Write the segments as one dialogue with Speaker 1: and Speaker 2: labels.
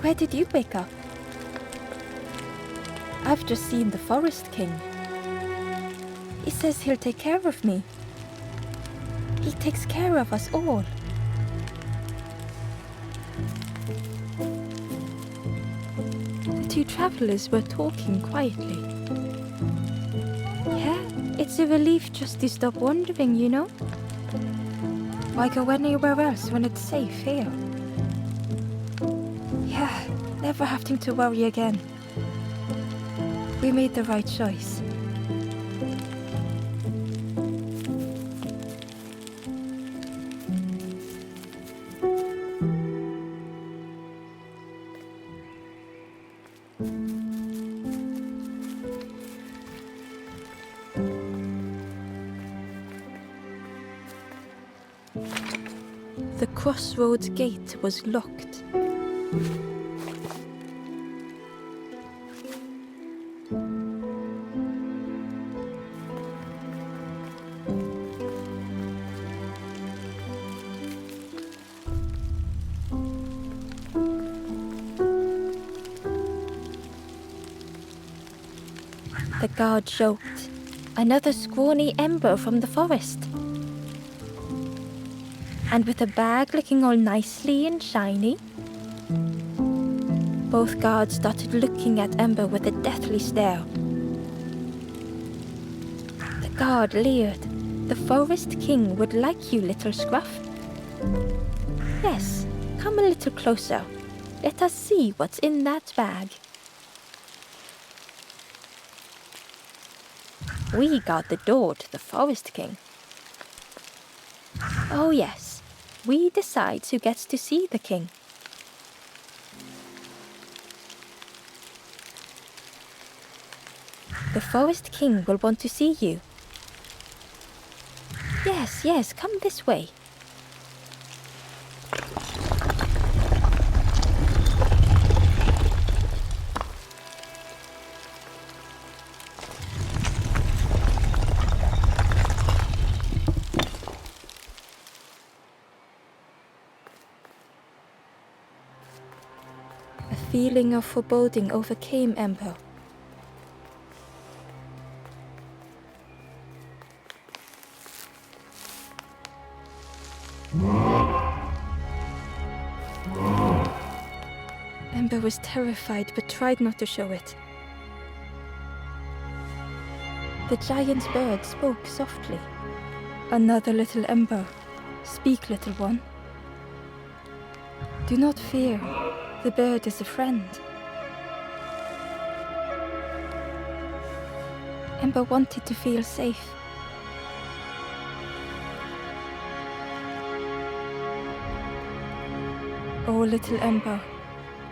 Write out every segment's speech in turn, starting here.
Speaker 1: Where did you wake up? I've just seen the Forest King. He says he'll take care of me. He takes care of us all. The two travelers were talking quietly. Yeah, it's a relief just to stop wandering, you know? Why go anywhere else when it's safe here? Yeah, never having to worry again. We made the right choice. The crossroads gate was locked. The guard joked, "Another scrawny ember from the forest." And with a bag looking all nicely and shiny. Both guards started looking at Ember with a deathly stare. The guard leered. "The Forest King would like you, little scruff." "Yes, come a little closer. Let us see what's in that bag." "We guard the door to the Forest King." "Oh yes. We decide who gets to see the king." "The Forest King will want to see you." Yes, come this way." A feeling of foreboding overcame Ember. Ember was terrified but tried not to show it. The giant bird spoke softly. "Another little Ember. Speak, little one." "Do not fear. The bird is a friend." Ember wanted to feel safe. "Oh, little Ember,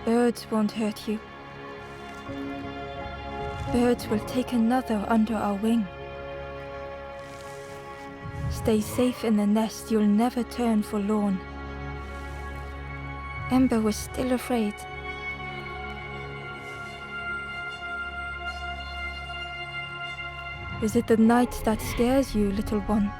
Speaker 1: birds won't hurt you. Birds will take another under our wing. Stay safe in the nest, you'll never turn forlorn." Ember was still afraid. "Is it the night that scares you, little one?"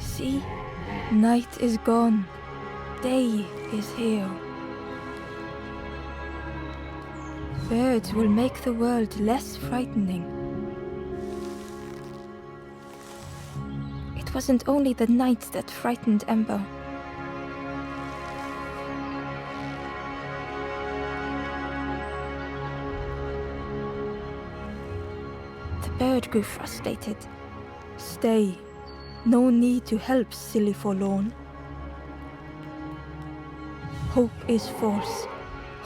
Speaker 1: "See, night is gone. Day is here. Birds will make the world less frightening." It wasn't only the night that frightened Ember. The bird grew frustrated. "Stay. No need to help, silly forlorn. Hope is false.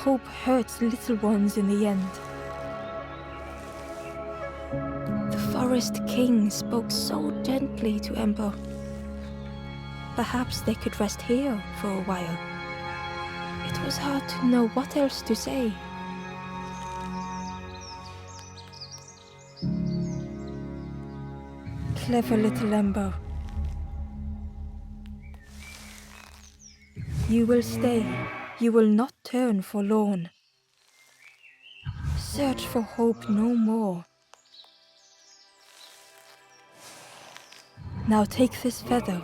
Speaker 1: Hope hurts little ones in the end." The Forest King spoke so gently to Ember. Perhaps they could rest here for a while. It was hard to know what else to say. Clever little Ember. You will stay. You will not turn forlorn. search for hope no more. Now take this feather.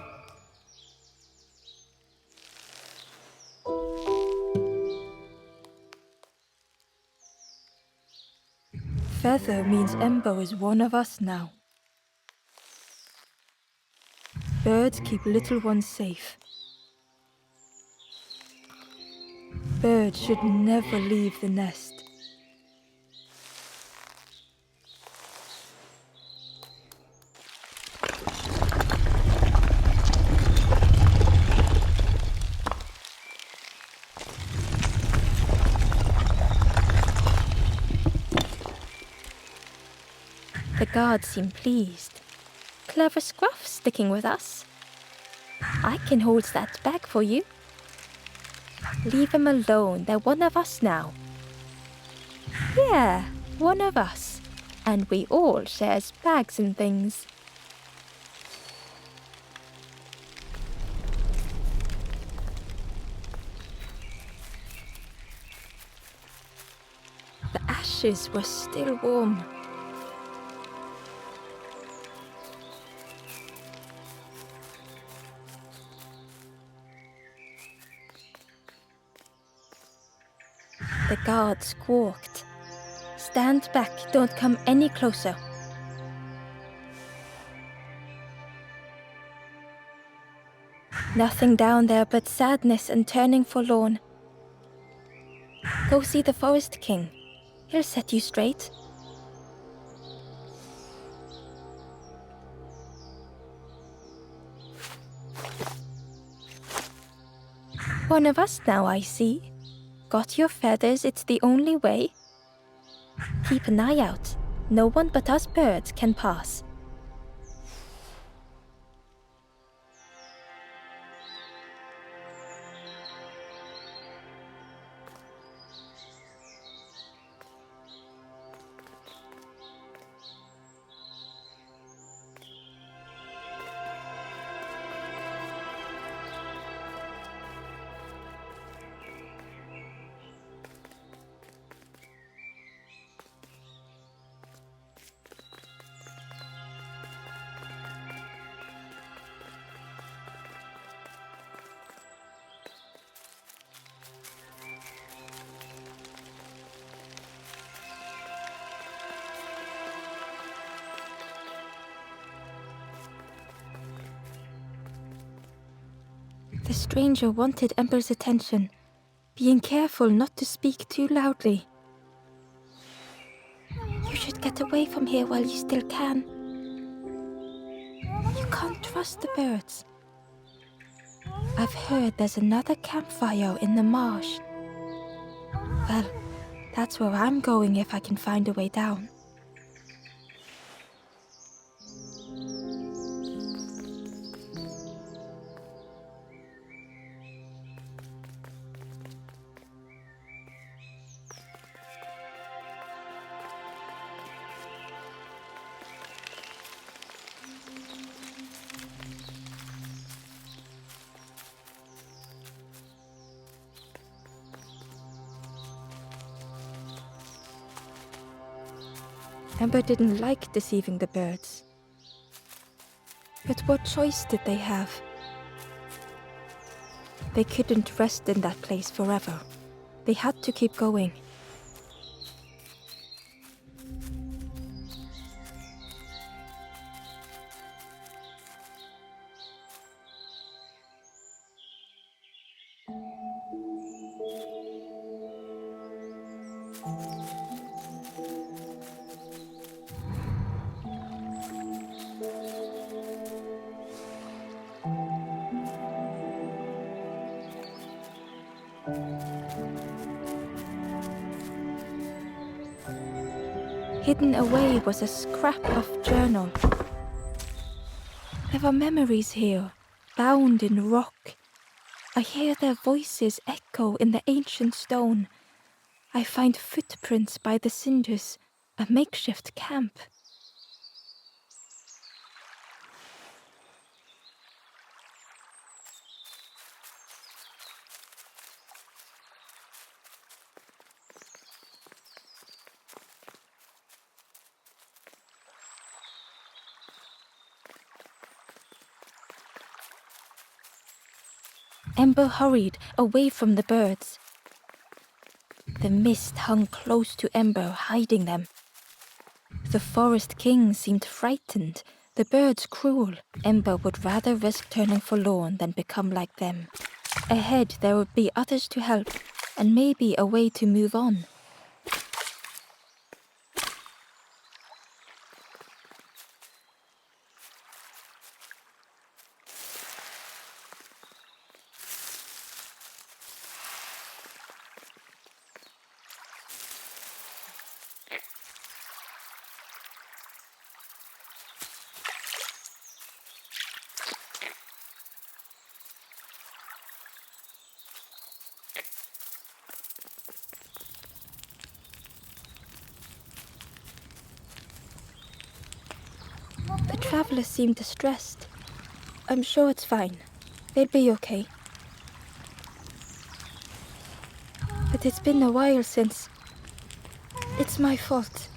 Speaker 1: Feather means Ember is one of us now. Birds keep little ones safe. Birds should never leave the nest. The guards seem pleased. Clever Scruff sticking with us. I can hold that bag for you. Leave them alone, they're one of us now. Yeah, one of us. And we all shares bags and things. The ashes were still warm. The guard squawked. Stand back, don't come any closer. Nothing down there but sadness and turning forlorn. Go see the Forest King. He'll set you straight. One of us now, I see. Got your feathers, it's the only way. Keep an eye out. No one but us birds can pass. The stranger wanted Ember's attention, being careful not to speak too loudly. You should get away from here while you still can. You can't trust the birds. I've heard there's another campfire in the marsh. Well, that's where I'm going if I can find a way down. Ember didn't like deceiving the birds. But what choice did they have? They couldn't rest in that place forever. They had to keep going. Hidden away was a scrap of journal. There are memories here, bound in rock. I hear their voices echo in the ancient stone. I find footprints by the cinders, a makeshift camp. Ember hurried away from the birds. The mist hung close to Ember, hiding them. The Forest King seemed frightened, the birds cruel. Ember would rather risk turning forlorn than become like them. Ahead there would be others to help, and maybe a way to move on. The traveler seemed distressed. I'm sure it's fine. They'll be okay. But it's been a while since... It's my fault.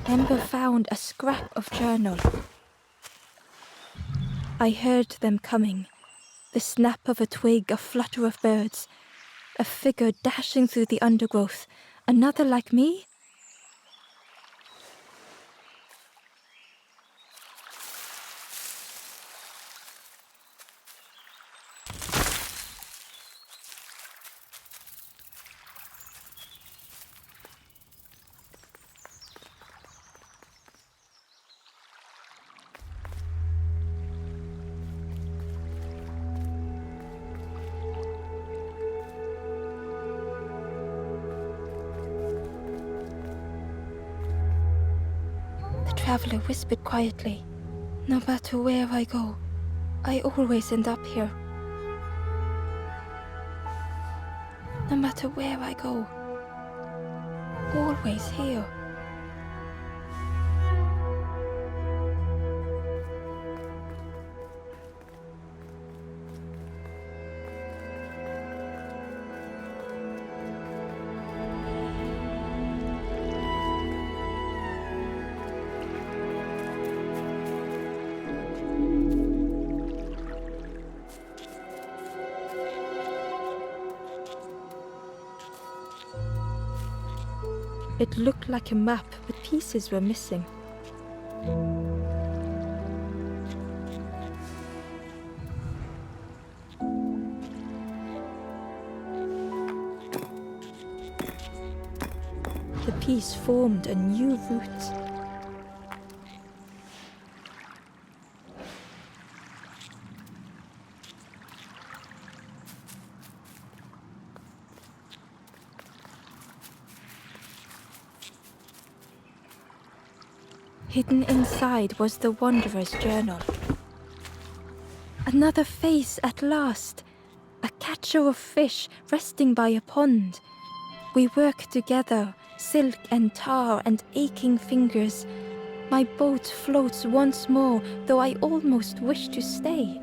Speaker 1: Ember found a scrap of journal. I heard them coming. The snap of a twig, a flutter of birds, a figure dashing through the undergrowth. Another like me? The traveler whispered quietly. No matter where I go, I always end up here. No matter where I go, always here. It looked like a map, but pieces were missing. The piece formed a new route. Hidden inside was the Wanderer's journal. Another face at last. A catcher of fish resting by a pond. We work together, silk and tar and aching fingers. My boat floats once more, though I almost wish to stay.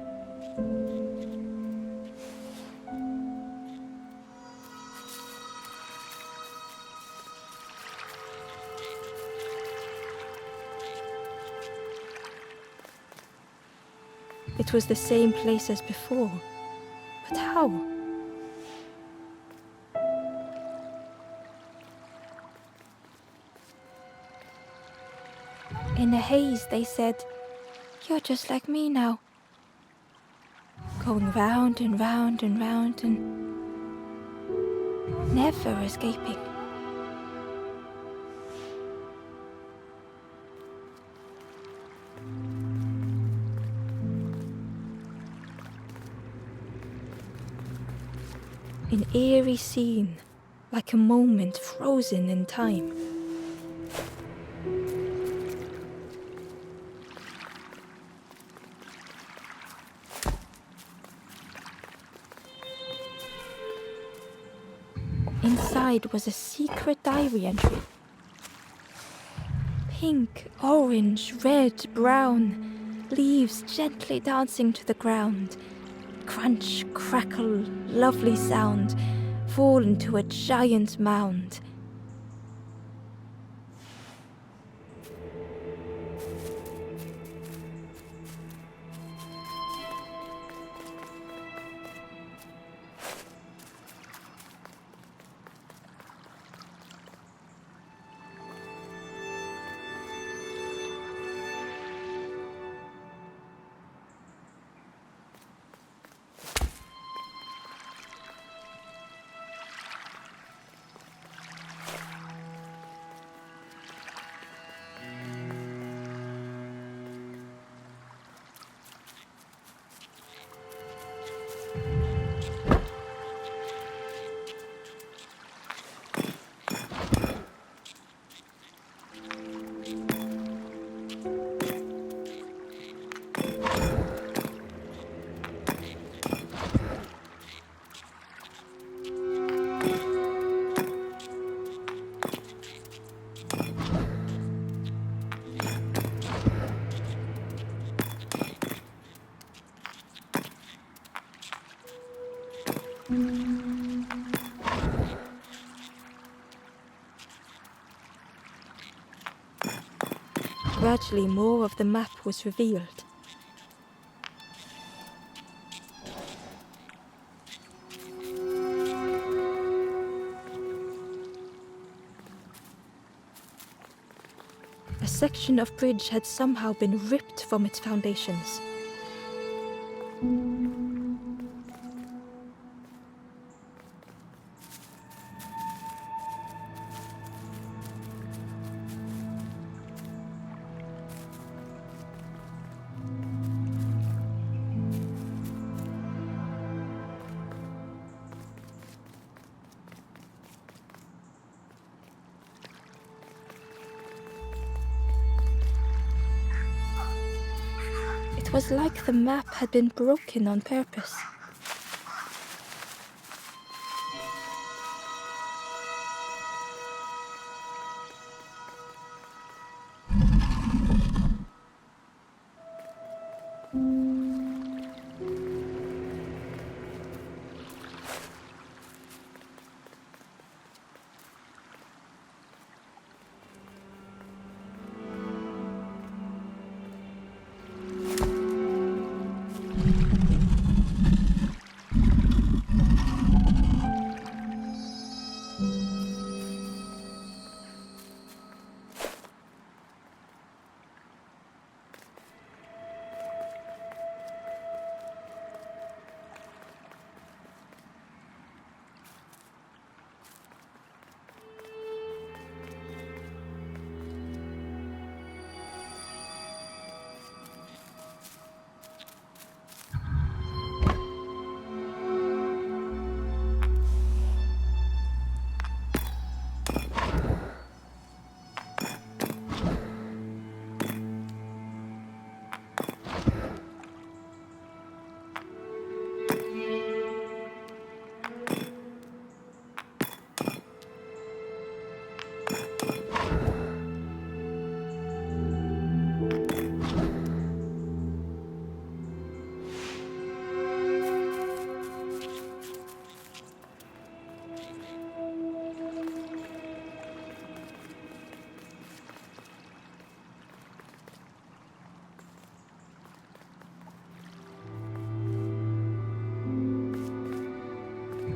Speaker 1: It was the same place as before. But how? In a haze, they said, "You're just like me now." Going round and round and round and never escaping. An eerie scene, like a moment frozen in time. inside was a secret diary entry. Pink, orange, red, brown, leaves gently dancing to the ground. Crunch, crackle, lovely sound, fall into a giant mound. Gradually, more of the map was revealed. A section of bridge had somehow been ripped from its foundations. It was like the map had been broken on purpose.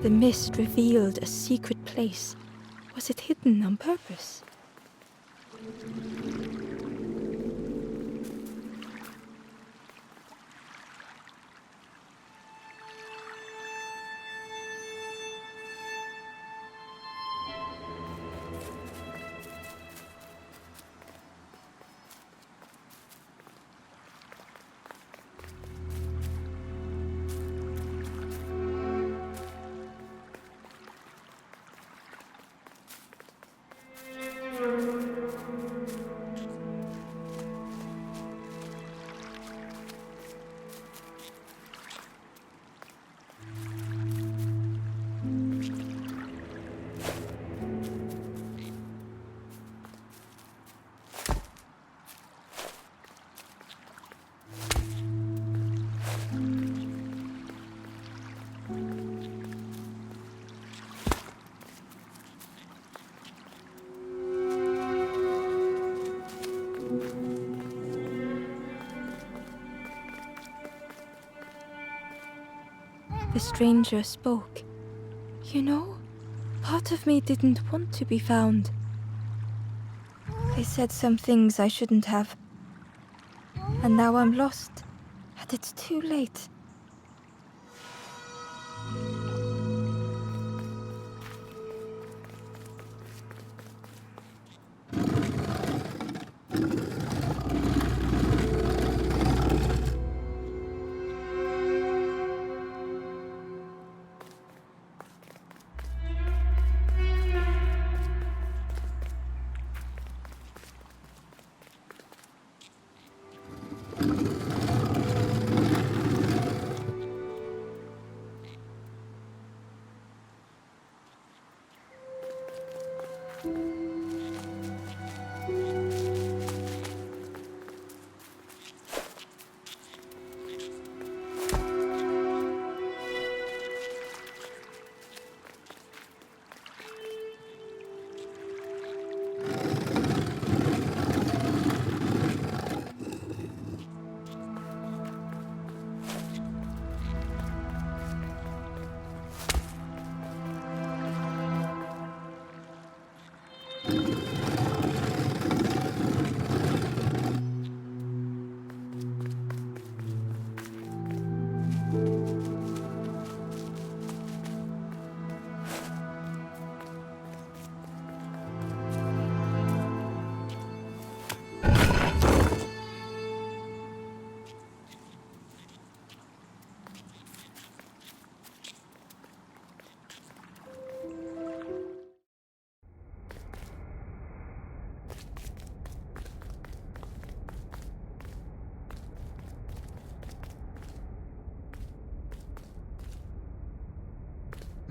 Speaker 1: The mist revealed a secret place. Was it hidden on purpose? the stranger spoke. You know, part of me didn't want to be found. I said some things I shouldn't have. And now I'm lost, and it's too late.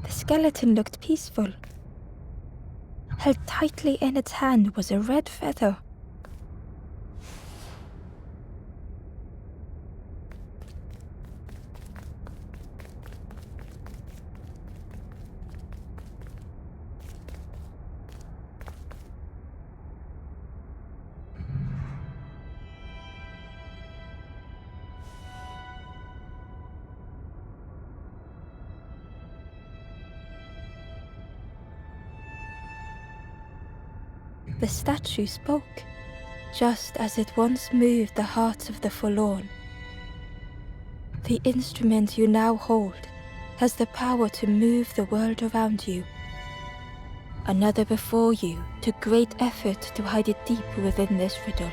Speaker 1: The skeleton looked peaceful. Held tightly in its hand was a red feather. The statue spoke, just as it once moved the hearts of the forlorn. The instrument you now hold has the power to move the world around you. Another before you took great effort to hide it deep within this riddle.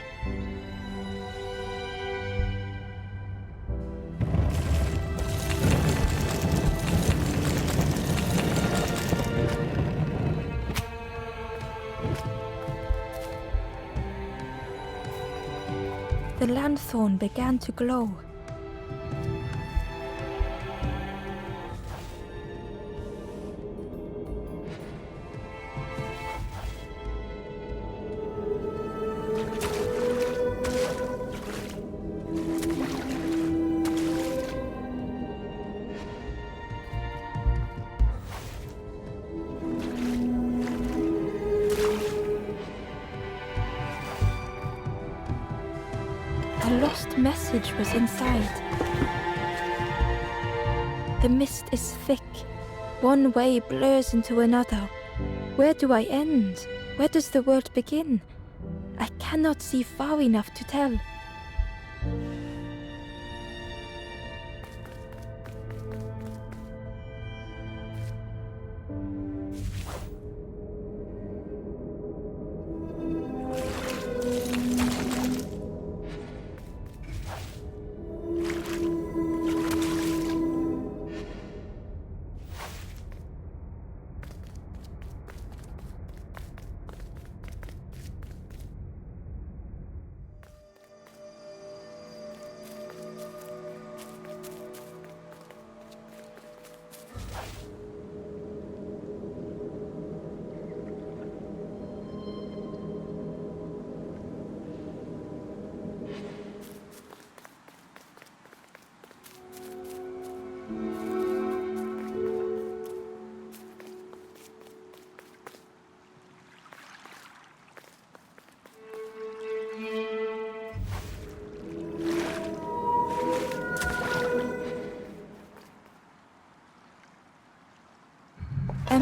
Speaker 1: The lanthorn began to glow. A lost message was inside. The mist is thick. One way blurs into another. Where do I end? Where does the world begin? I cannot see far enough to tell.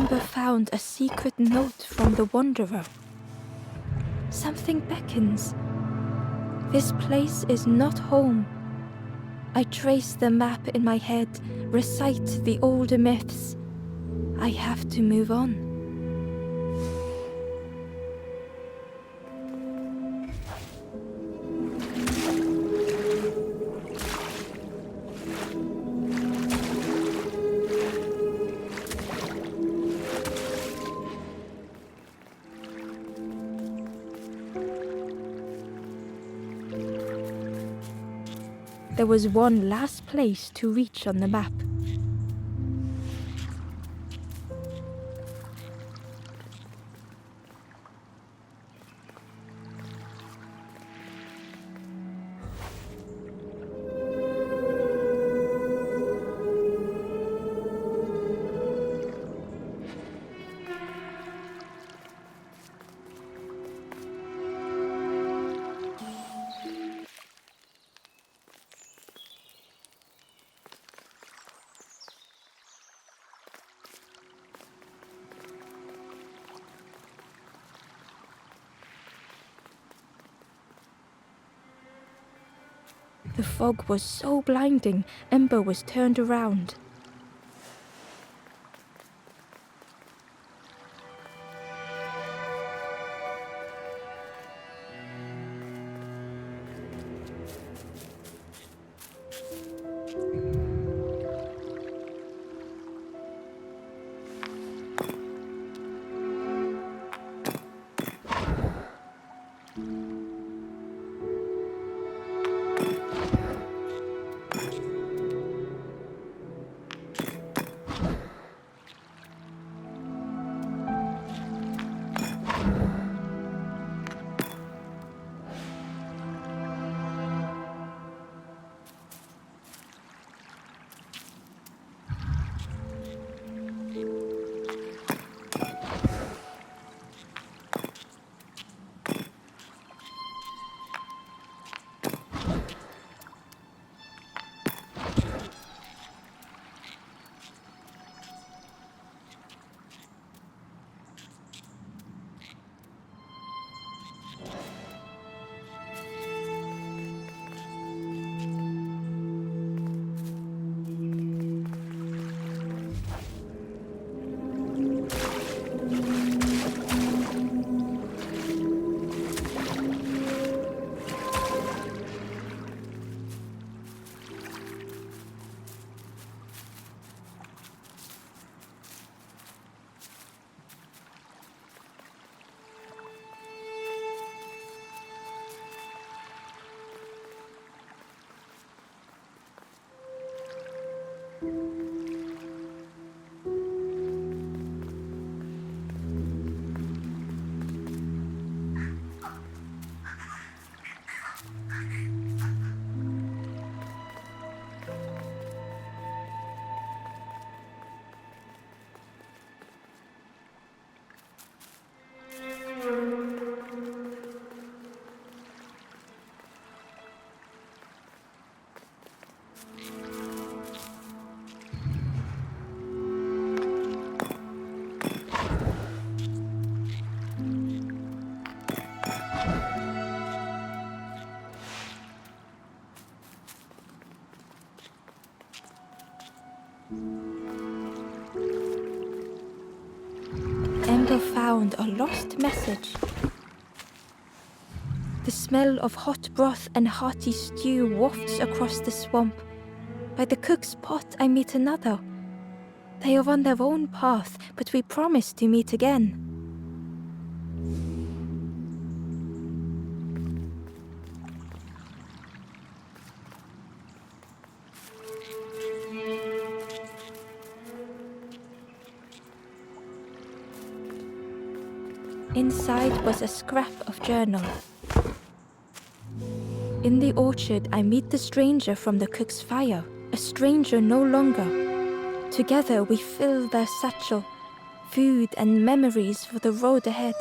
Speaker 1: Ember found a secret note from the Wanderer. Something beckons. This place is not home. I trace the map in my head, recite the older myths. I have to move on. There was one last place to reach on the map. The fog was so blinding, Ember was turned around. Ember found a lost message. The smell of hot broth and hearty stew wafts across the swamp. By the cook's pot I meet another. They are on their own path, but we promise to meet again. Inside was a scrap of journal. In the orchard, I meet the stranger from the cook's fire, a stranger no longer. Together we fill their satchel, food and memories for the road ahead.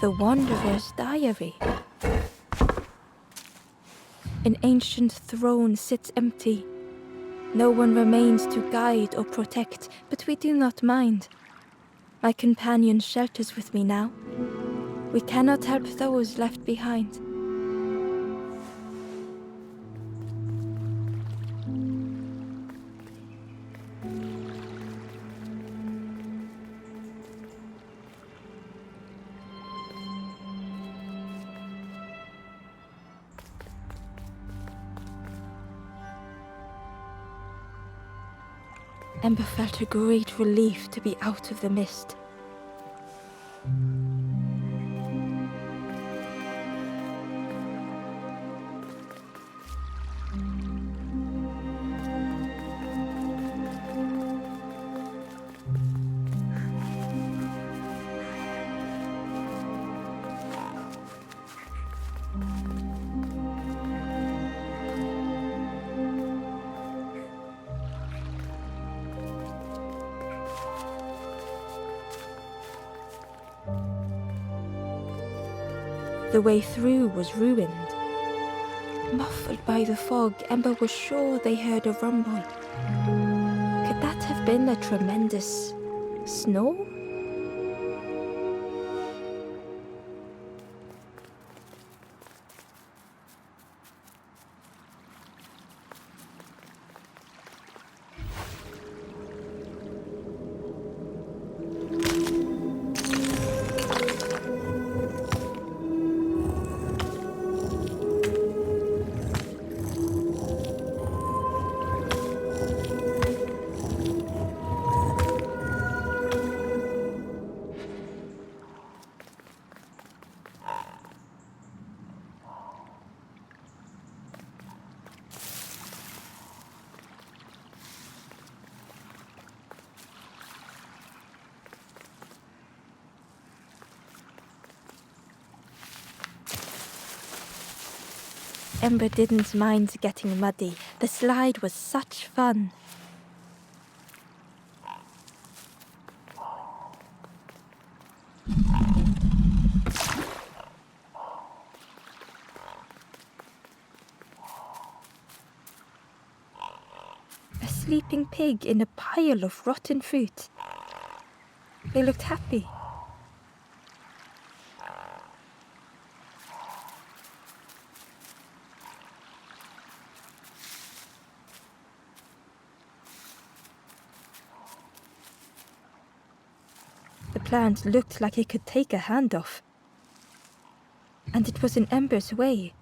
Speaker 1: The Wanderer's Diary. An ancient throne sits empty. No one remains to guide or protect, but we do not mind. My companion shelters with me now. We cannot help those left behind. Ember felt a great relief to be out of the mist. The way through was ruined. Muffled by the fog, Ember was sure they heard a rumble. Could that have been a tremendous snow? Ember didn't mind getting muddy. The slide was such fun. A sleeping pig in a pile of rotten fruit. They looked happy. The plant looked like it could take a hand off. And it was in Ember's way.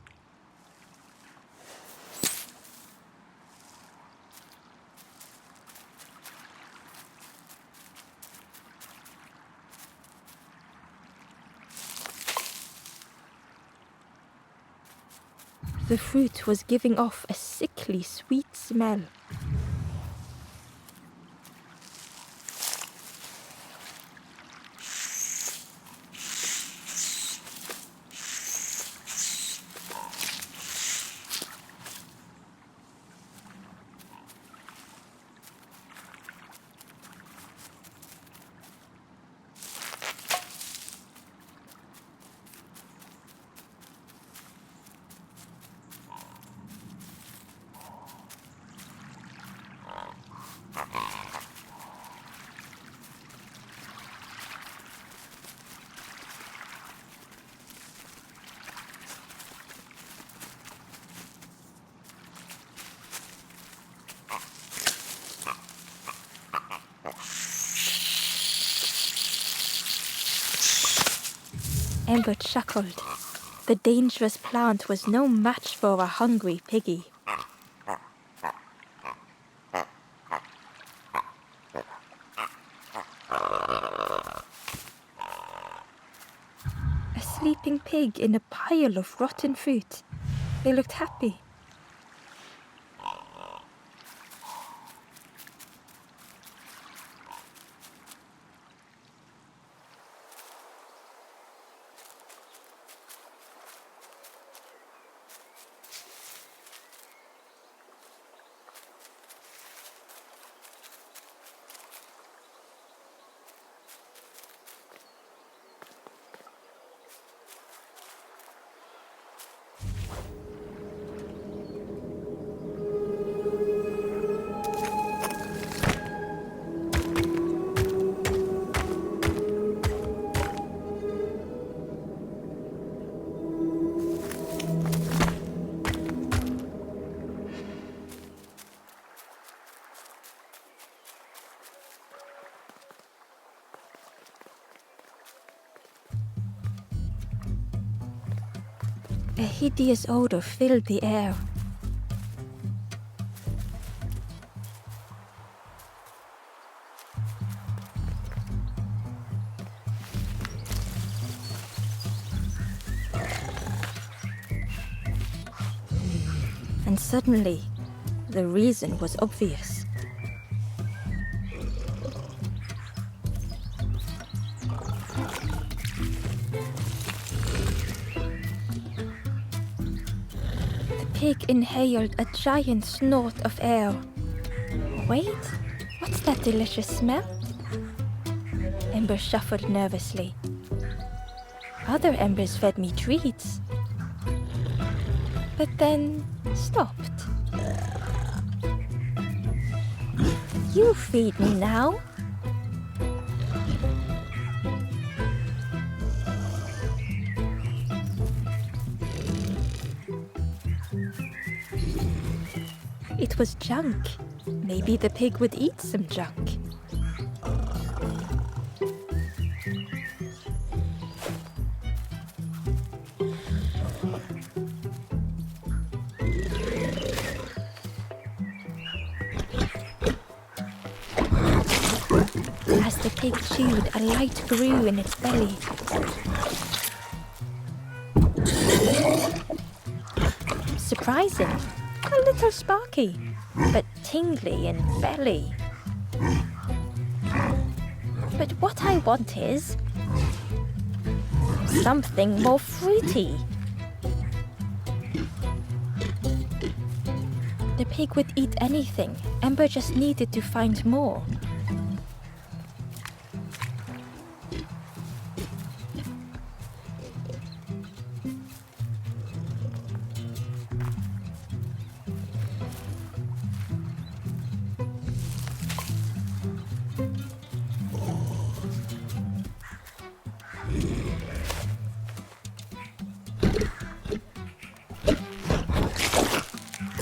Speaker 1: The fruit was giving off a sickly sweet smell. Ember chuckled. The dangerous plant was no match for a hungry piggy. A sleeping pig in a pile of rotten fruit. They looked happy. A hideous odor filled the air. And suddenly, the reason was obvious. The pig inhaled a giant snort of air. Wait, what's that delicious smell? Ember shuffled nervously. Other embers fed me treats, but then stopped. You feed me now. It was junk. Maybe the pig would eat some junk. As the pig chewed, a light grew in its belly. Surprising. A little sparky, but tingly in belly. But what I want is something more fruity. The pig would eat anything. Ember just needed to find more.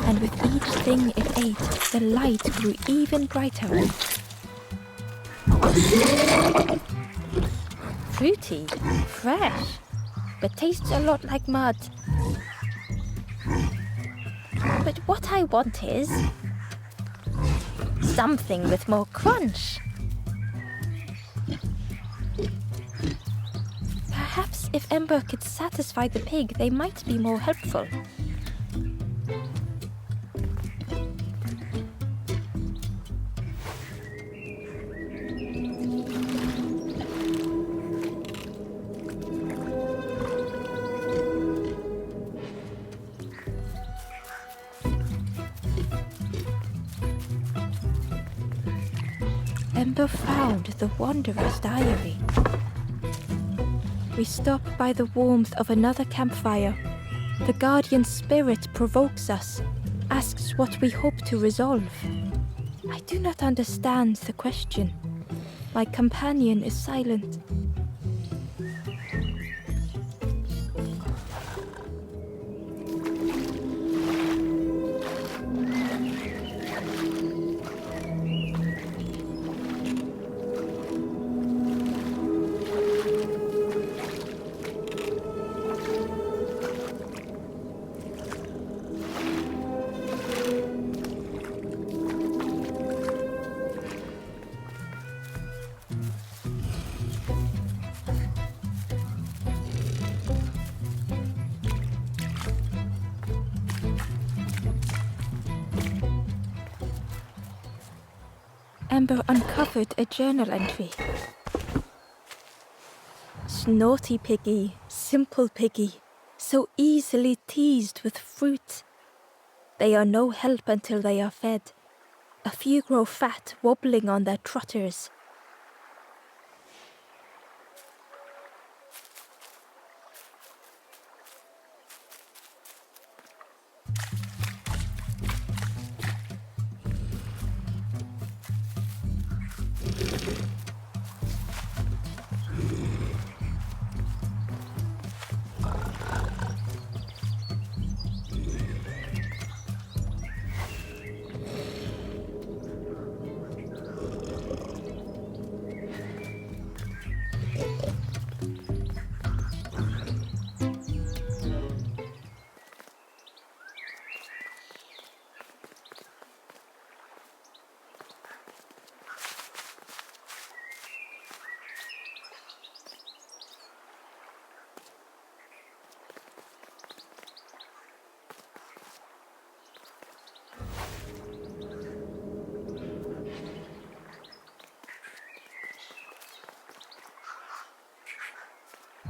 Speaker 1: And with each thing it ate, the light grew even brighter. Fruity, fresh, but tastes a lot like mud. But what I want is something with more crunch. Perhaps if Ember could satisfy the pig, they might be more helpful. Ember found the Wanderer's diary. We stop by the warmth of another campfire. The guardian spirit provokes us, asks what we hope to resolve. I do not understand the question. My companion is silent. Ember uncovered a journal entry. Snorty piggy, simple piggy, so easily teased with fruit. They are no help until they are fed. A few grow fat, wobbling on their trotters.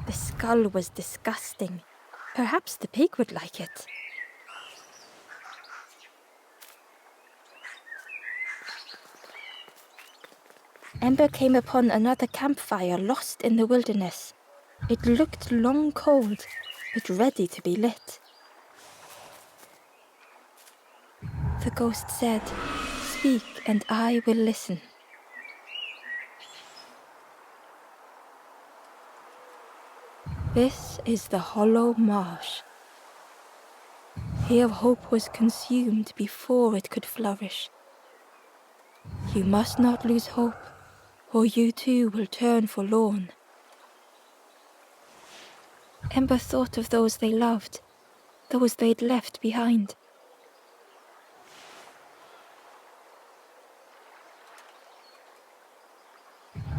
Speaker 1: The skull was disgusting. Perhaps the pig would like it. Ember came upon another campfire lost in the wilderness. It looked long cold, but ready to be lit. The ghost said, "Speak, and I will listen." This is the hollow marsh. Here hope was consumed before it could flourish. You must not lose hope, or you too will turn forlorn. Ember thought of those they loved, those they'd left behind.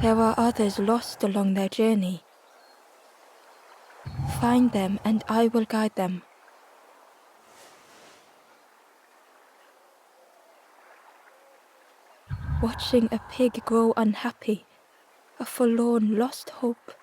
Speaker 1: There are others lost along their journey. Find them, and I will guide them. Watching a pig grow unhappy, a forlorn lost hope.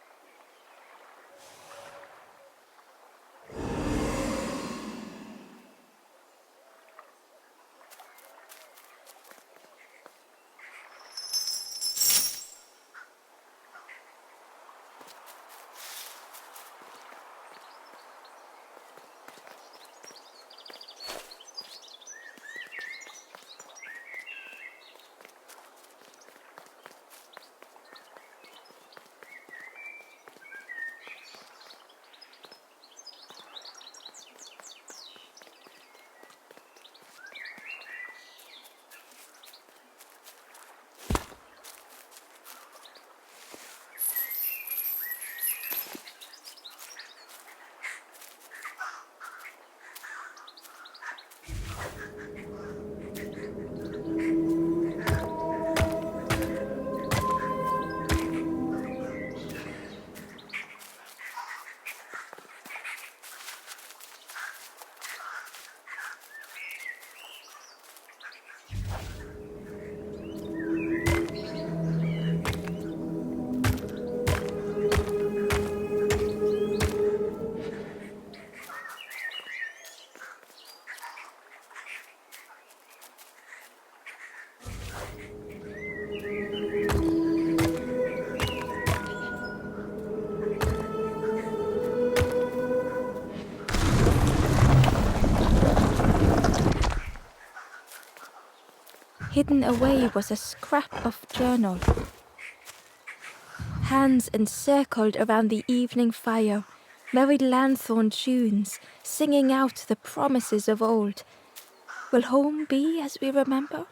Speaker 1: Hidden away was a scrap of journal. Hands encircled around the evening fire, merry lanthorn tunes, singing out the promises of old. Will home be as we remember?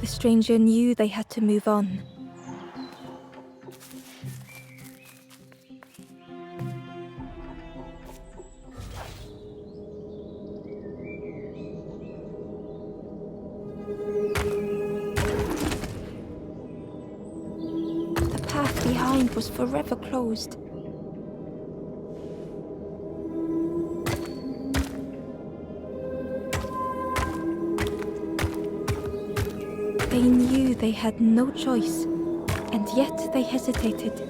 Speaker 1: stranger knew they had to move on. The path behind was forever closed. They knew they had no choice, and yet they hesitated.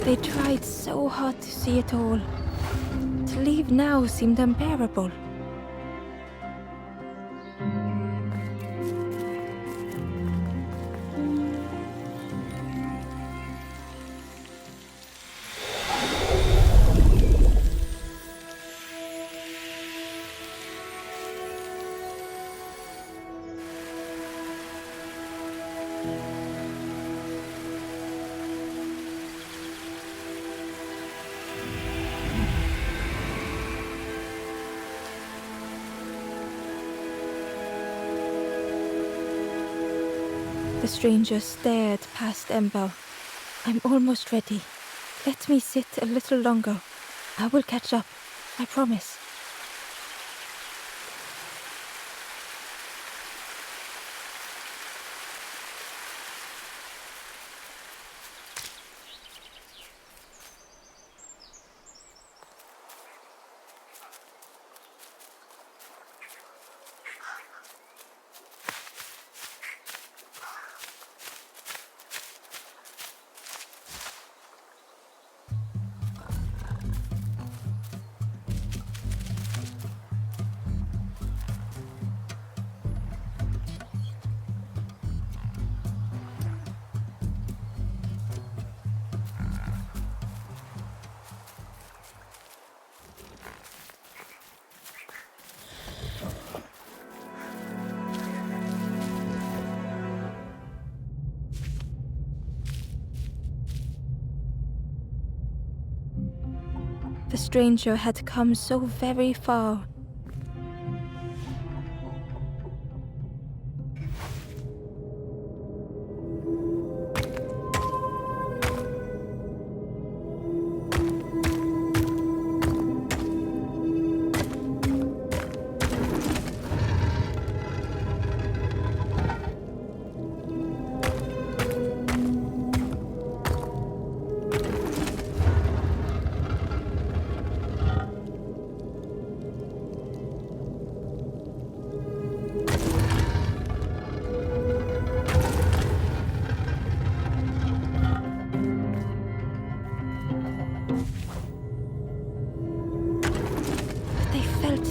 Speaker 1: They tried so hard to see it all. To leave now seemed unbearable. The stranger stared past Ember. I'm almost ready. Let me sit a little longer. I will catch up. I promise. The stranger had come so very far.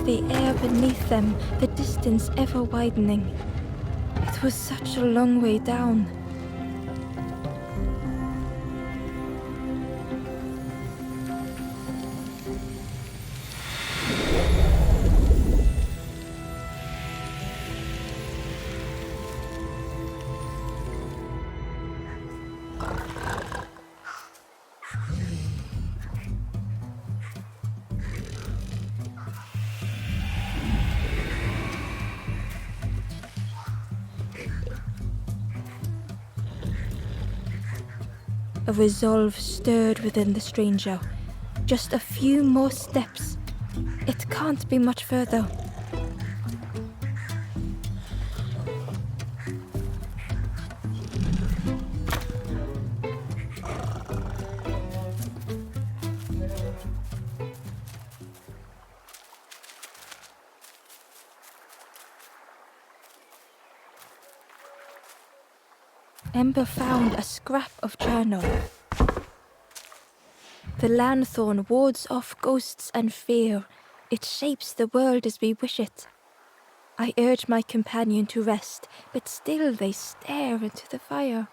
Speaker 1: The air beneath them, the distance ever widening. It was such a long way down. A resolve stirred within the stranger. Just a few more steps. It can't be much further. Ember found a scrap of journal. The lanthorn wards off ghosts and fear. It shapes the world as we wish it. I urge my companion to rest, but still they stare into the fire.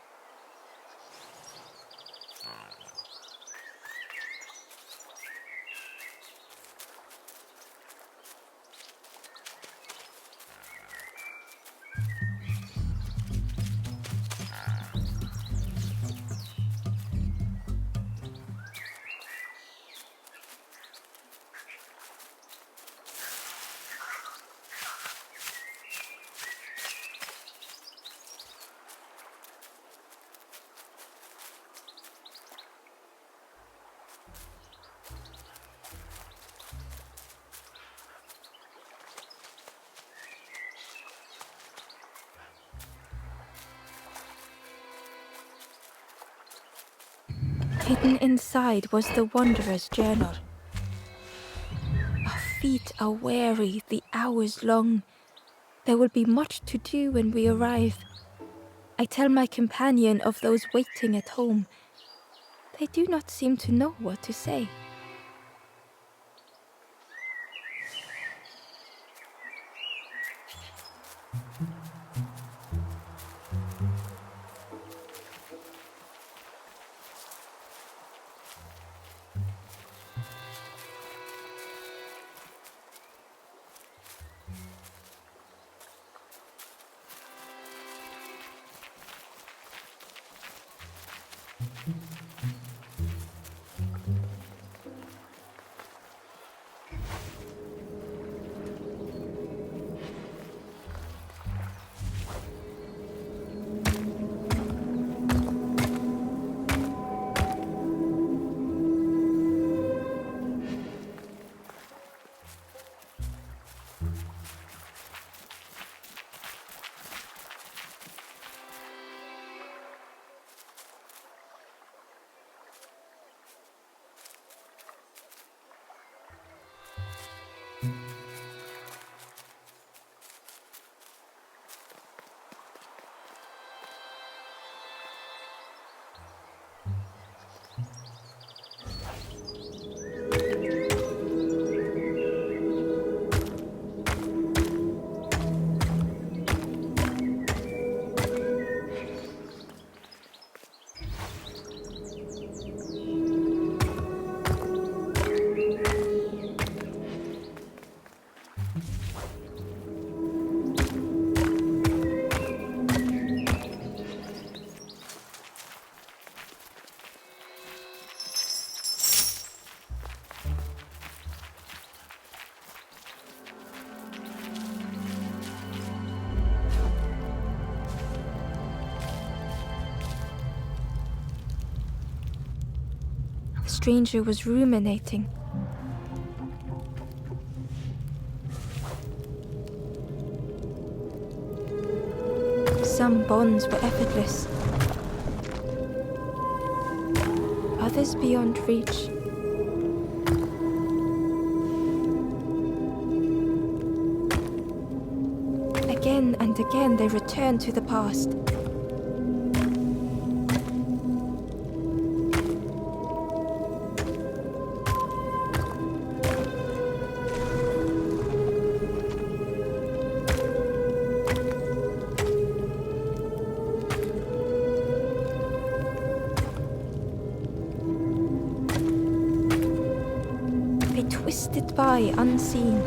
Speaker 1: Hidden inside was the Wanderer's journal. Our feet are weary, the hours long. There will be much to do when we arrive. I tell my companion of those waiting at home. They do not seem to know what to say. The stranger was ruminating. Some bonds were effortless, others beyond reach. Again and again they returned to the past. They twisted by unseen.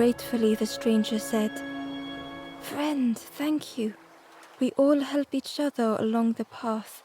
Speaker 1: Gratefully, the stranger said, "Friend, thank you. We all help each other along the path.